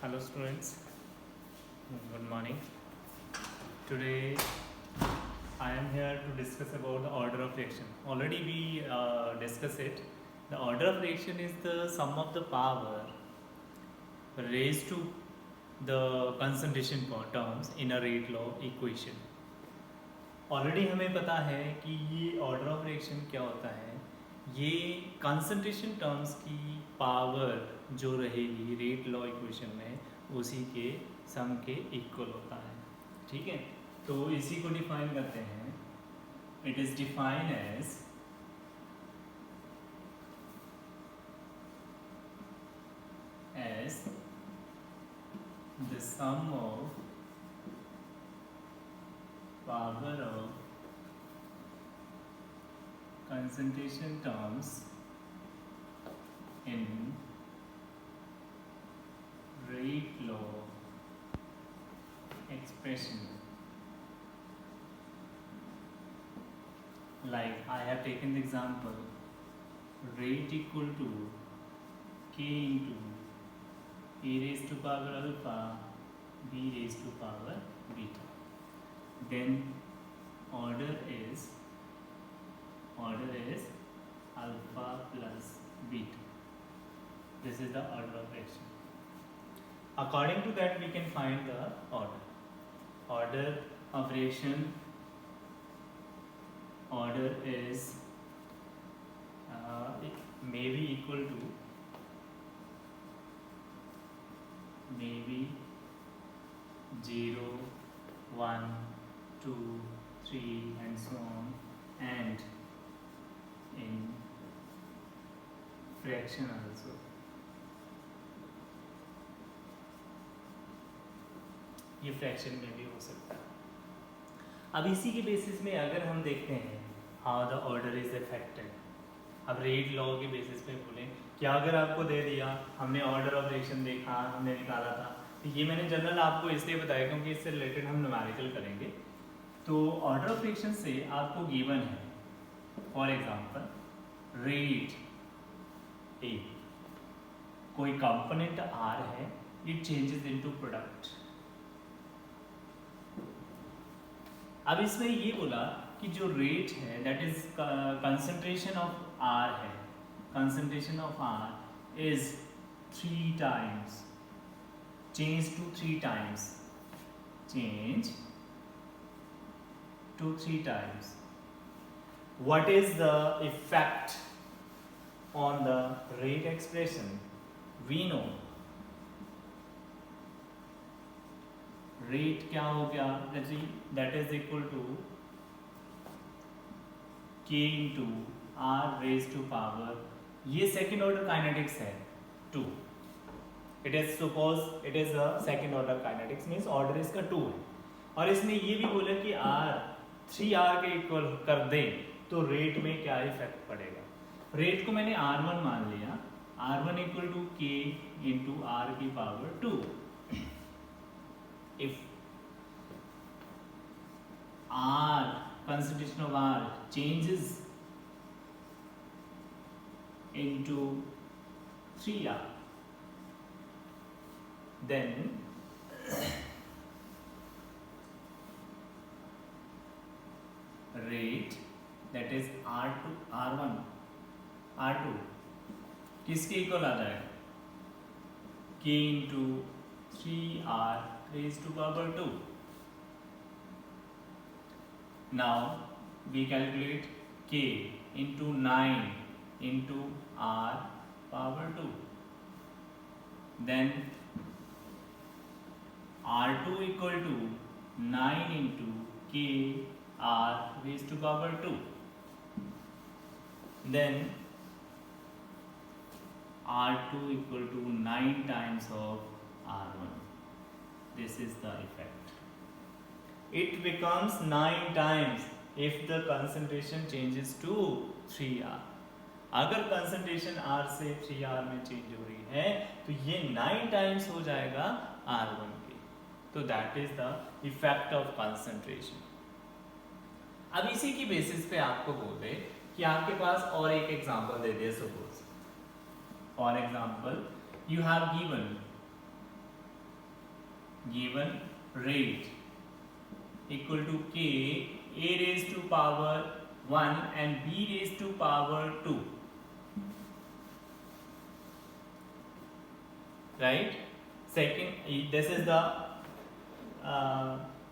Hello students, good morning. Today I am here to discuss about the order of reaction. Already we discussed it. The order of reaction is the sum of the power raised to the concentration terms in a rate law equation. Already हमें पता है कि ये order of reaction क्या होता है. ये concentration terms की पावर जो रहेगी रेट लॉ इक्वेशन में उसी के सम के इक्वल होता है. ठीक है, तो इसी को डिफाइन करते हैं. It is define as the sum of power of concentration terms in rate law expression. Like I have taken the example rate equal to k into e raised to power alpha b raised to power beta. Then order is alpha plus beta. This is the order of reaction. According to that we can find the order. Order of reaction, order is may be equal to maybe 0, 1, 2, 3 and so on, and in fraction also. ये fraction में भी हो सकता है. अब इसी के basis में अगर हम देखते हैं how the order is affected. अब रेट लॉ के बेसिस पे बोलें कि अगर आपको दे दिया, हमने ऑर्डर ऑफ रिएक्शन देखा, हमने निकाला था, तो ये मैंने जनरल आपको इसलिए बताया क्योंकि इससे रिलेटेड हम न्यूमेरिकल करेंगे. तो ऑर्डर ऑफ रिएक्शन से आपको गिवन है फॉर एग्जांपल रेट ए, कोई कंपोनेंट आर है, इट चेंजेस इनटू प्रोडक्ट. अब इसमें ये बोला कि जो रेट है that is concentration of R है, concentration of R is 3 times, change to 3 times, change to 3 times. What is the effect on the rate expression? We know rate क्या हो गया, that is equal to k into r raised to power. ये second order kinetics है 2. It is suppose it is a second order kinetics means order इसका 2 है. और इसने ये भी बोला कि r 3r के इक्वल कर दें तो रेट में क्या इफेक्ट पड़ेगा. रेट को मैंने r1 मान लिया, r1 equal to k into r की power 2. if r concentration of r changes into 3r, then rate that is r2 r1 r2 किसके इक्वल आ जाएगा, k into 3r raised to power 2. Now we calculate k into 9 into r power 2. Then r2 equal to 9 into k r raised to power 2. Then r2 equal to 9 times of r1. This is the effect. It becomes 9 times if the concentration changes to 3r. अगर concentration r से 3r में change हो रही है तो ये 9 times हो जाएगा r1 के. तो that is the effect of concentration. अब इसी की बेसिस पे आपको बोल दे कि आपके पास और एक एग्जांपल दे दिया. Suppose for example you have given given rate equal to k a raised to power 1 and b raised to power 2, right? Second, this is the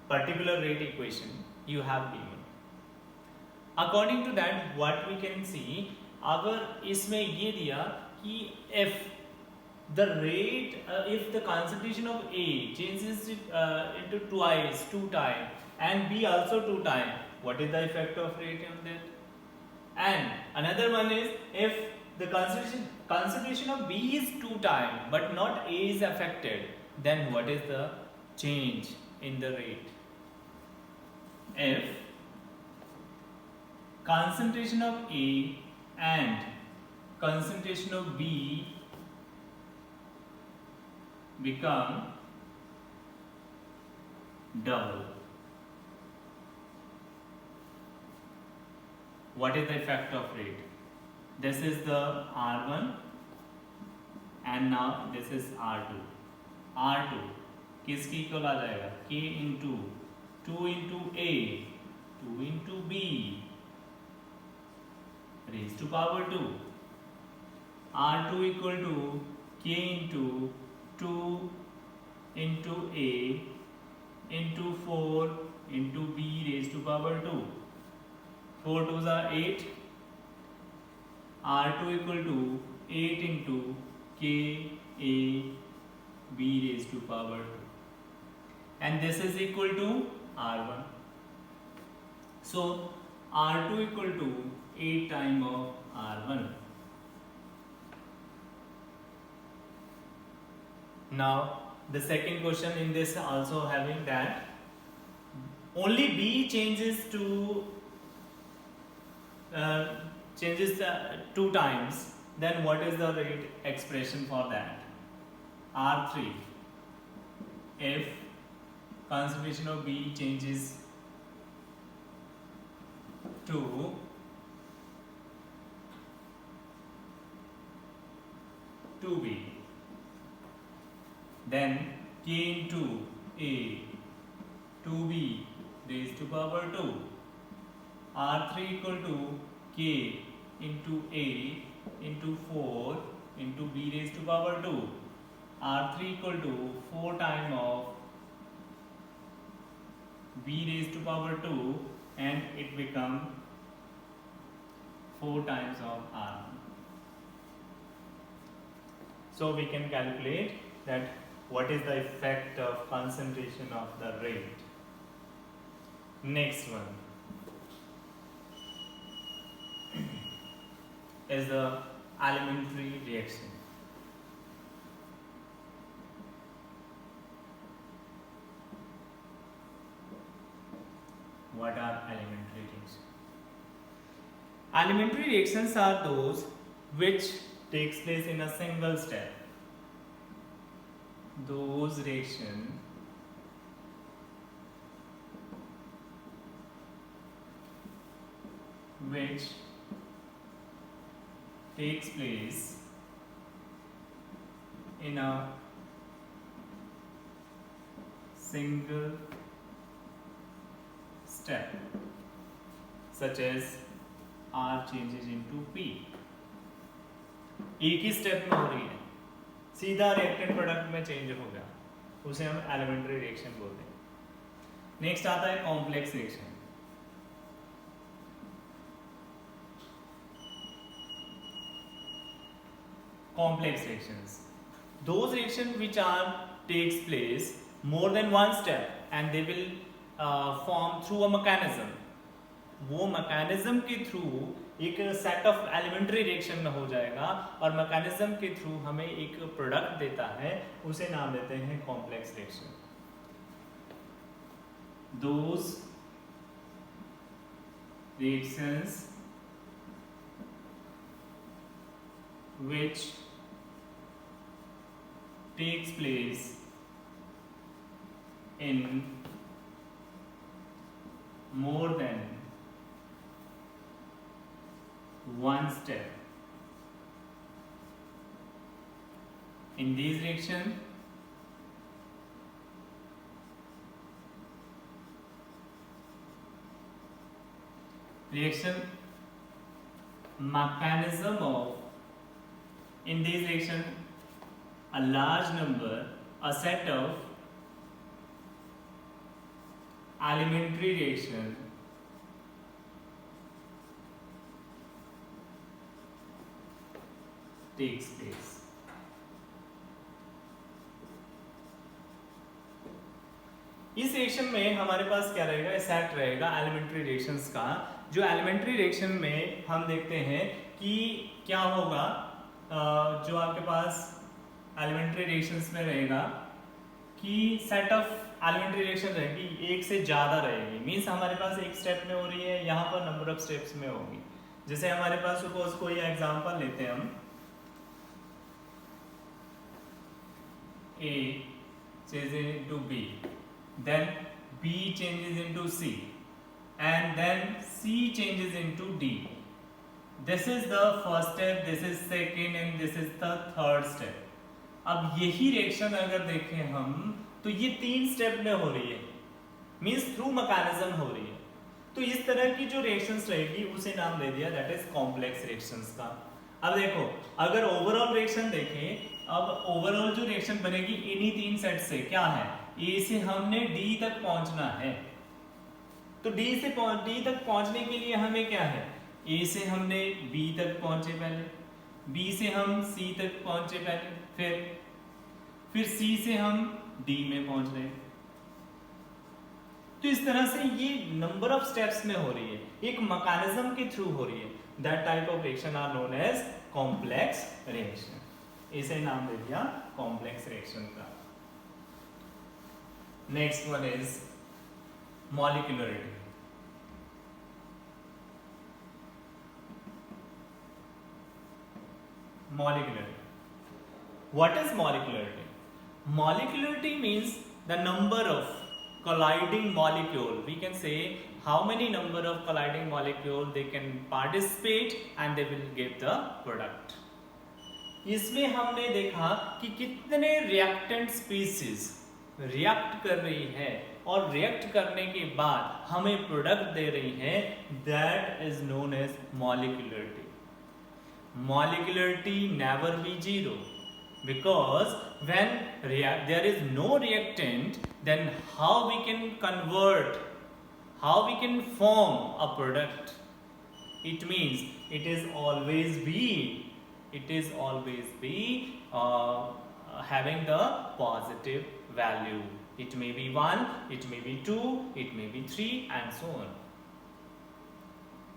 particular rate equation you have given. According to that, what we can see, अगर इसमें ये दिया कि if the rate, if the concentration of A changes into twice, 2 times, and B also 2 times, what is the effect of rate on that? And another one is if the concentration of B is 2 times but not A is affected, then what is the change in the rate? If concentration of A and concentration of B become double, what is the effect of rate? This is the R1 and now this is R2. R2 किसकी equal आ जाएगा? K into 2 into A 2 into B raised to power 2. R2 equal to K into 2 into A into 4 into B raised to power 2. 4 2s are 8. R2 equal to 8 into K A B raised to power 2. And this is equal to R1. So R2 equal to 8 times of R1. Now the second question in this also having that only B changes to 2 times, then what is the rate expression for that? R3, if concentration of B changes to 2B, then K into A 2B raised to power 2. R3 equal to K into A into 4 into B raised to power 2. R3 equal to 4 times of B raised to power 2 and it become 4 times of R1. So we can calculate that what is the effect of concentration of the rate. Next one is the elementary reaction. What are elementary reactions? Elementary reactions are those which takes place in a single step. Those reactions which takes place in a single step, such as R changes into P. एक ही step में हो रही है, सीधा reactant product में change हो गया, उसे हम एलिमेंट्री रिएक्शन बोलते हैं। नेक्स्ट आता है complex reaction. Complex reactions, those reactions which takes place more than one step and they will form through a mechanism. वो mechanism के through एक set of elementary reaction में हो जाएगा और mechanism के through हमें एक product देता है, उसे नाम देते हैं complex reaction. Those reactions which takes place in more than one step. In these reactions, reaction mechanism of, in this reaction a large number, a set of elementary reaction takes place. इस reaction में हमारे पास क्या रहेगा, set रहेगा elementary reactions का। जो elementary reaction में हम देखते हैं कि क्या होगा, जो आपके पास एलिमेंट्री रिएक्शंस में रहेगा कि सेट ऑफ एलिमेंट्री रिएक्शन रहेगी, एक से ज्यादा रहेगी। मींस हमारे पास एक स्टेप में हो रही है, यहाँ पर नंबर ऑफ स्टेप्स में होगी। जैसे हमारे पास सपोज कोई एग्जांपल लेते हैं हम, A changes into B, then B changes into C, and then C changes into D. This is the first step, this is second, and this is the third step. अब यही reaction अगर देखें हम तो ये 3 स्टेप में हो रही है, मींस थ्रू मैकेनिज्म हो रही है। तो इस तरह की जो रिएक्शंस रहेगी उसे नाम दे दिया दैट इज कॉम्प्लेक्स रिएक्शंस का। अब देखो, अगर ओवरऑल रिएक्शन देखें, अब ओवरऑल जो रिएक्शन बनेगी इन्हीं 3 सेट से, क्या है, ए से हमने डी तक पहुंचना है, तो डी तक पहुंचने के लिए हमें क्या है, ए से हमने बी तक पहुंचे पहले, बी से हम सी तक पहुंचे पहले, फिर सी से हम डी में पहुंच रहे हैं। तो इस तरह से ये नंबर ऑफ स्टेप्स में हो रही है, एक मैकेनिज्म के थ्रू हो रही है। That type of reaction are known as complex reaction. इसे नाम दे दिया कॉम्प्लेक्स रिएक्शन का। Next one is molecularity. What is molecularity? Molecularity means the number of colliding molecule. We can say how many number of colliding molecule they can participate and they will give the product. इसमें हमने देखा कि कितने reactant species react कर रही है और react करने के बाद हमें प्रोडक्ट दे रही है, that is known as molecularity. Molecularity never be zero, because when there is no reactant, then how we can convert, how we can form a product? It means it is always be having the positive value. It may be 1, it may be 2, it may be 3 and so on.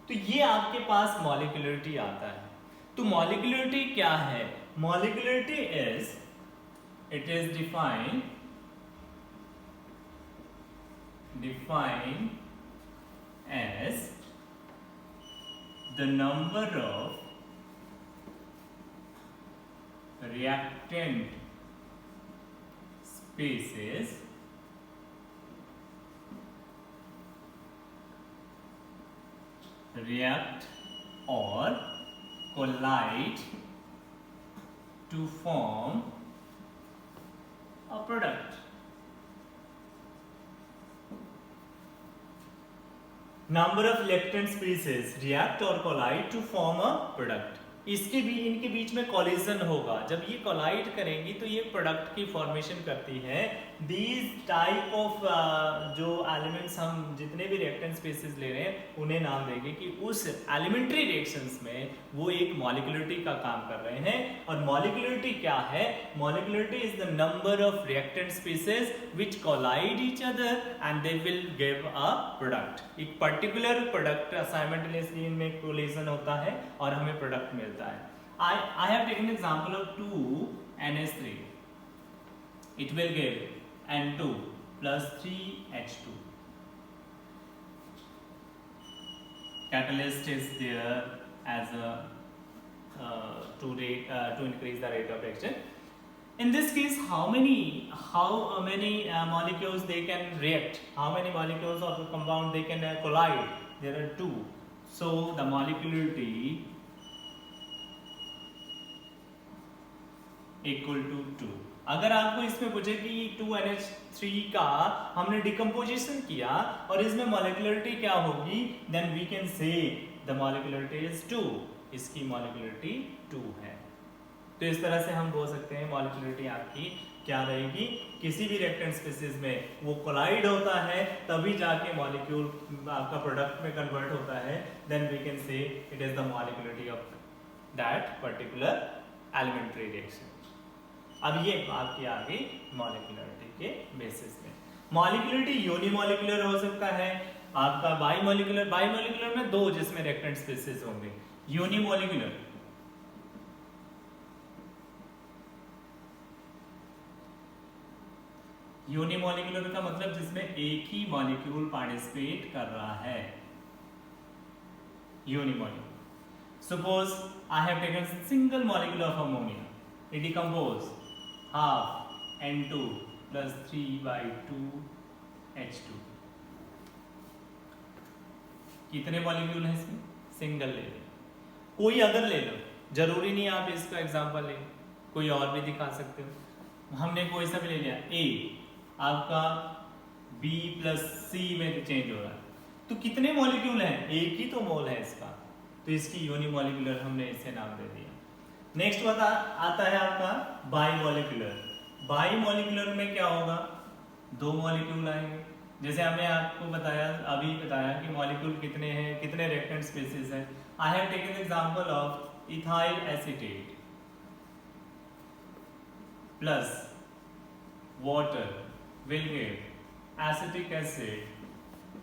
तो ये आपके पास molecularity आता है। तो molecularity क्या है? Molecularity it is defined as the number of reactant species react or collide to form a product. Number of reactant species react or collide to form a product. इनके बीच में कोलिजन होगा। जब ये कोलाइड करेंगी तो ये प्रोडक्ट की formation करती है। दीज टाइप ऑफ जो एलिमेंट्स हम जितने भी रिएक्टेंट स्पीसीज ले रहे हैं उन्हें नाम देंगे कि उस एलिमेंट्री रिएक्शंस में वो एक मॉलिक्यूलरिटी का काम कर रहे हैं। और मॉलिक्यूलरिटी क्या है? Molecularity is the number of reactant species which collide each other and they will give a product. एक पर्टिकुलर प्रोडक्ट साइमल्टेनियसली इनमें कोलिजन होता है और हमें प्रोडक्ट मिलता है। I have taken example of 2NH3. It will give N2 plus 3H2. Catalyst is there as a to increase the rate of reaction. In this case, how many molecules they can react? How many molecules of the compound they can collide? There are 2. So the molecularity equal to 2. अगर आपको इसमें पूछे कि 2NH3 का हमने decomposition किया और इसमें मॉलिक्यूलरिटी क्या होगी, then we can say the molecularity is 2, इसकी मॉलिक्यूलरिटी 2 है। तो इस तरह से हम बोल सकते हैं मॉलिक्यूलरिटी आपकी क्या रहेगी, किसी भी रिएक्टेंट स्पीशीज में वो कोलाइड होता है तभी जाके मॉलिक्यूल आपका प्रोडक्ट में कन्वर्ट होता है, then we can say it is the molecularity of that particular elementary reaction. अब ये आपकी आ गई मॉलिक्यूलरिटी के बेसिस में। मॉलिक्यूलरिटी यूनिमॉलिक्यूलर हो सकता है, आपका बाइमॉलिक्यूलर, बाइमॉलिक्यूलर में दो जिसमें रिएक्टेंट स्पीशीज होंगे। यूनिमॉलिक्यूलर यूनिमॉलिक्यूलर का मतलब जिसमें एक ही मॉलिक्यूल पार्टिसिपेट कर रहा है, unimolecular. Suppose I have taken single molecule of ammonia, it decompose half N2 plus 3/2 H2। कितने मॉलिक्यूल हैं इसमें, सिंगल ले लो, कोई अगर ले लो, जरूरी नहीं आप इसका एग्जांपल ले, कोई और भी दिखा सकते हो। हमने कोई सा भी ले लिया, A आपका B प्लस C में चेंज हो रहा है, तो कितने मॉलिक्यूल हैं, एक ही तो मोल है इसका, तो इसकी यूनिमॉलिक्यूलर हमने इसे नाम दे दिया। नेक्स्ट आता है आपका बाइमॉलिक्यूलर। बाइमॉलिक्यूलर में क्या होगा, दो मॉलिक्यूल आएंगे, जैसे हमने आपको अभी बताया कि मॉलिक्यूल कितने हैं, कितने रिएक्टेंट स्पीशीज हैं। I have taken example of ethyl acetate plus water will give acetic acid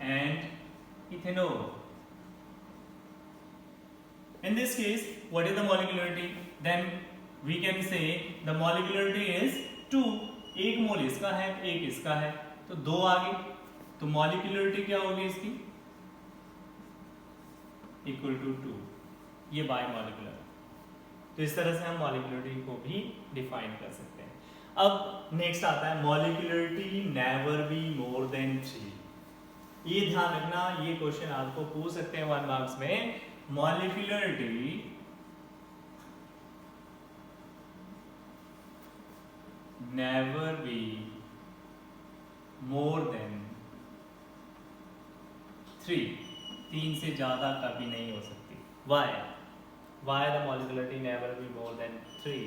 and ethanol. In this case, what is the molecularity? Then we can say the molecularity is 2. एक मोल इसका है, एक इसका है, तो दो आ गई, तो molecularity क्या होगी इसकी, इक्वल टू 2। ये बाइमॉलिक्यूलर। तो इस तरह से हम मॉलिक्यूलरिटी को भी डिफाइन कर सकते हैं। अब नेक्स्ट आता है molecularity never be more than 3। ये ध्यान रखना, ये क्वेश्चन आपको पूछ सकते हैं 1 मार्क्स में। Molecularity never be more than 3, 3 से ज्यादा कभी नहीं हो सकती। Why the molecularity never be more than 3,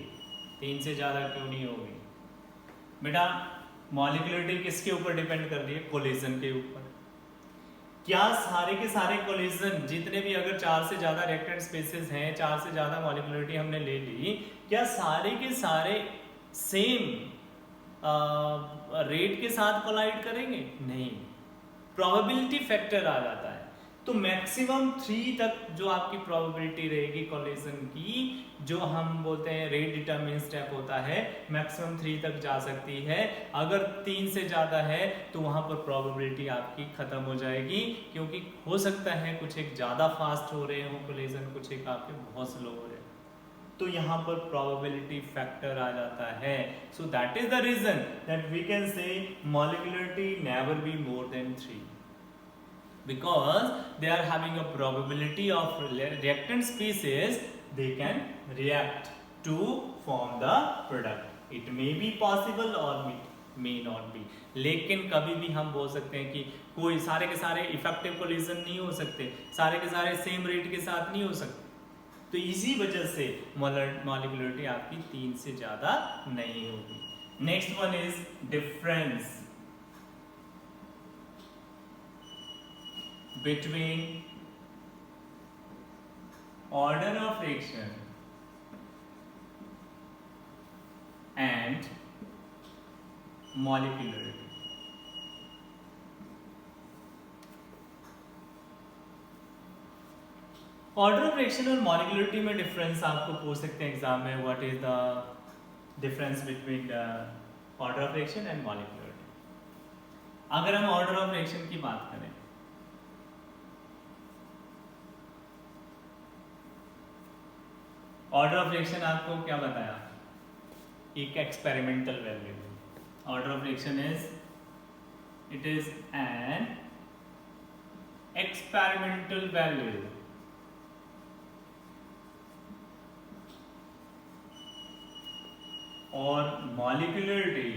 3 से ज्यादा क्यों नहीं होगी बेटा? मॉलिक्यूलरिटी किसके ऊपर डिपेंड कर रही है, कोलिजन के ऊपर। क्या सारे के सारे कोलिजन जितने भी, अगर 4 से ज्यादा रिएक्टेंट स्पीशीज हैं, 4 से ज्यादा मॉलिक्यूलरिटी हमने ले ली, क्या सारे के सारे सेम रेट के साथ कोलाइड करेंगे? नहीं, प्रोबेबिलिटी फैक्टर आ जाता है। तो मैक्सिमम 3 तक जो आपकी प्रोबेबिलिटी रहेगी कोलिजन की, जो हम बोलते हैं रेट डिटरमिन स्टेप होता है, मैक्सिमम 3 तक जा सकती है। अगर 3 से ज्यादा है तो वहां पर प्रोबेबिलिटी आपकी खत्म हो जाएगी, क्योंकि हो सकता है कुछ एक ज्यादा फास्ट हो रहे हो कोलिजन, कुछ एक आपके बहुत स्लो हो रहे, तो यहाँ पर प्रोबेबिलिटी फैक्टर आ जाता है। So that is the reason that we can say molecularity never be more than 3, because they are having a probability of reactant species, they can react to form the product. It may be possible or may not be, लेकिन कभी भी हम बोल सकते हैं कि कोई सारे के सारे इफेक्टिव कोलिजन नहीं हो सकते, सारे के सारे सेम रेट के साथ नहीं हो सकते। तो इसी वजह से मॉलिक्यूलरिटी आपकी 3 से ज्यादा नहीं होगी। Next one is difference between order of reaction and molecularity। Order of reaction और मॉलिक्यूलरिटी में डिफरेंस आपको पूछ सकते हैं एग्जाम में, what is the difference between order of reaction and molecularity. अगर हम ऑर्डर ऑफ रिएक्शन की बात करें, ऑर्डर ऑफ रिएक्शन आपको क्या बताया, एक experimental value. Order of reaction is, it is an experimental value. और मॉलिक्यूलरिटी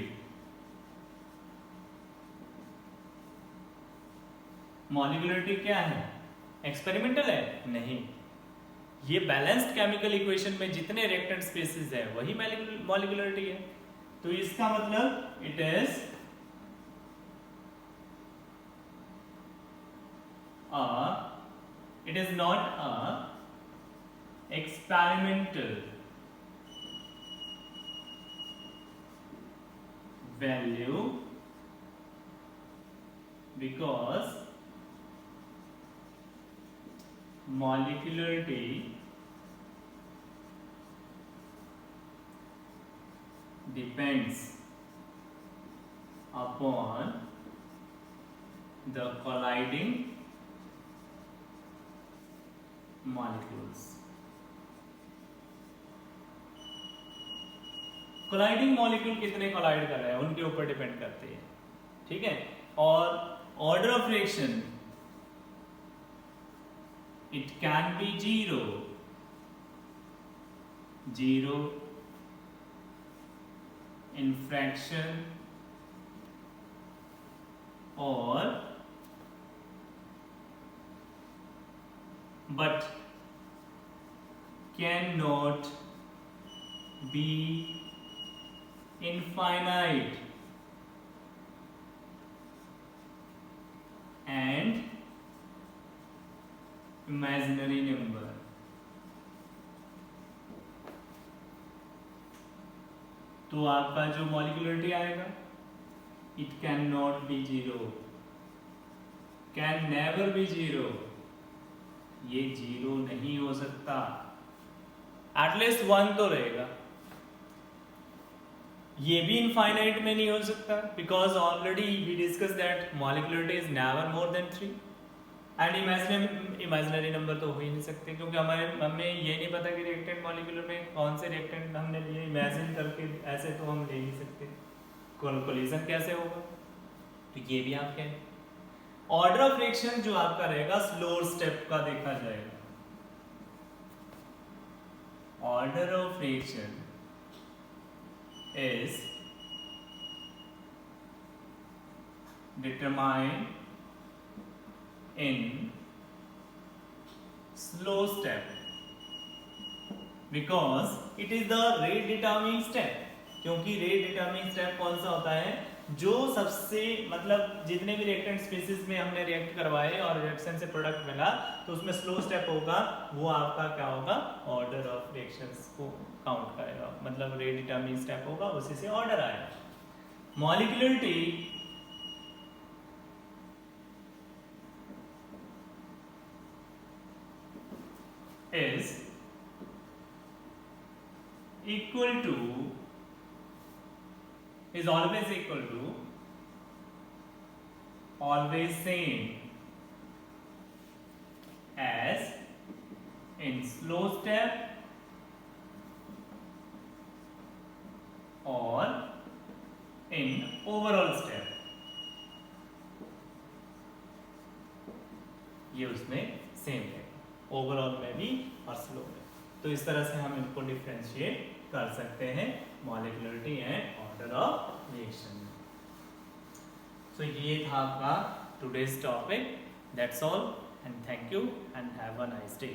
मॉलिक्यूलरिटी क्या है? एक्सपेरिमेंटल है? नहीं, ये बैलेंस्ड केमिकल इक्वेशन में जितने रिएक्टेंट स्पेसिस है वही मॉलिक्यूलरिटी है। तो इसका मतलब it is not a experimental value because molecularity depends upon the colliding molecules. Colliding molecule कितने कोलाइड कर रहे हैं उनके ऊपर डिपेंड करते हैं, ठीक है। और order of reaction it can be zero in fraction और but cannot be infinite and imaginary number. तो आपका जो मॉलिक्यूलरिटी आएगा it can not be zero, can never be zero, ये जीरो नहीं हो सकता, एटलीस्ट 1 तो रहेगा। ये भी इनफाइनाइट में नहीं हो सकता because already we discuss that molecularity is never more than 3 and imaginary number तो हो ही नहीं सकते क्योंकि हमें ये नहीं पता कि रिएक्टेंट मॉलिक्यूलर में कौन से रिएक्टेंट हमने लिए, इमेजिन करके ऐसे तो हम ले नहीं सकते, कोलिजन कैसे होगा, तो ये भी आप कहें। ऑर्डर ऑफ रिएक्शन जो आपका रहेगा स्लोअर स्टेप का देखा जाएगा। Order of reaction is determined in slow step because it is the rate determining step, क्योंकि रेट डिटर्मिनिंग स्टेप कौन सा होता है, जो सबसे मतलब जितने भी रिएक्टेंट स्पीसीज में हमने रिएक्ट करवाए और रिएक्शन से प्रोडक्ट मिला तो उसमें स्लो स्टेप होगा, वो आपका क्या होगा, ऑर्डर ऑफ रिएक्शंस को काउंट करेगा, मतलब रेट डिटर्मिनिंग स्टेप होगा, उसी से ऑर्डर आएगा। Molecularity is equal to is always equal to always same as in slow step or in overall step, ये उसमें सेम है ओवरऑल में भी और स्लो में। तो इस तरह से हम इनको डिफरेंशिएट कर सकते हैं molecularity and order of reaction. So ये था आपका today's topic. That's all and thank you and have a nice day.